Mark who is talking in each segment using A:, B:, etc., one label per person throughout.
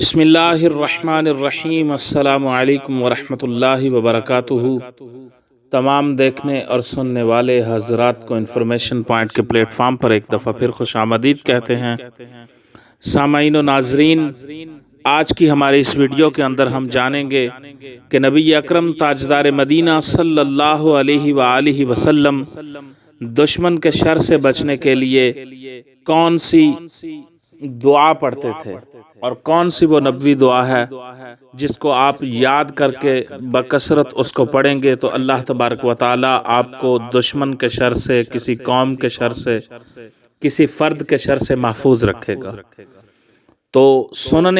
A: بسم اللہ الرحمن الرحیم۔ السلام علیکم ورحمۃ اللہ وبرکاتہ۔ تمام دیکھنے اور سننے والے حضرات کو انفارمیشن پوائنٹ کے پلیٹ فارم پر ایک دفعہ پھر خوش آمدید کہتے ہیں۔ سامعین و ناظرین، آج کی ہماری اس ویڈیو کے اندر ہم جانیں گے کہ نبی اکرم تاجدار مدینہ صلی اللہ علیہ وآلہ وسلم دشمن کے شر سے بچنے کے لیے کون سی دعا پڑھتے تھے، اور کون سی وہ نبوی دعا ہے جس کو آپ یاد کر کے بکثرت اس کو پڑھیں گے تو اللہ تبارک و تعالی آپ کو دشمن کے شر سے، کسی قوم کے شر سے، کسی فرد کے شر سے محفوظ رکھے گا۔ تو سنن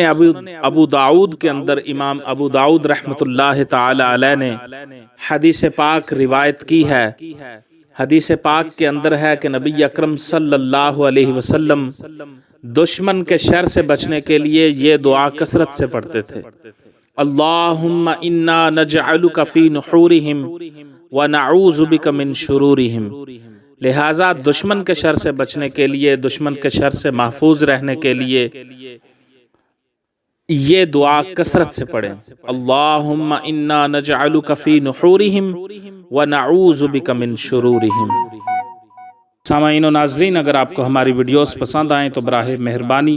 A: ابو داؤد کے اندر امام ابو داؤد رحمۃ اللہ تعالی علیہ نے حدیث پاک روایت کی ہے۔ حدیث پاک کے اندر ہے کہ نبی اکرم صلی اللہ علیہ وسلم دشمن کے شر سے بچنے کے لیے یہ دعا کثرت سے پڑھتے تھے: اللہم انا نجعلک فی نحورہم ونعوذ بک من شرورہم۔ لہٰذا دشمن کے شر سے بچنے کے لیے، دشمن کے شر سے محفوظ رہنے کے لیے یہ دعا کثرت سے پڑھیں: اللہم انا نجعلک فی نحورہم ونعوذ بک من شرورہم۔ سامعین و ناظرین، اگر آپ کو ہماری ویڈیوز پسند آئیں تو براہ مہربانی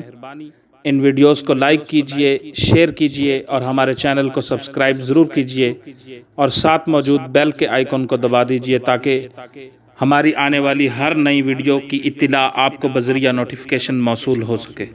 A: ان ویڈیوز کو لائک کیجئے، شیئر کیجئے اور ہمارے چینل کو سبسکرائب ضرور کیجئے، اور ساتھ موجود بیل کے آئیکن کو دبا دیجئے تاکہ ہماری آنے والی ہر نئی ویڈیو کی اطلاع آپ کو بذریعہ نوٹیفیکیشن موصول ہو سکے۔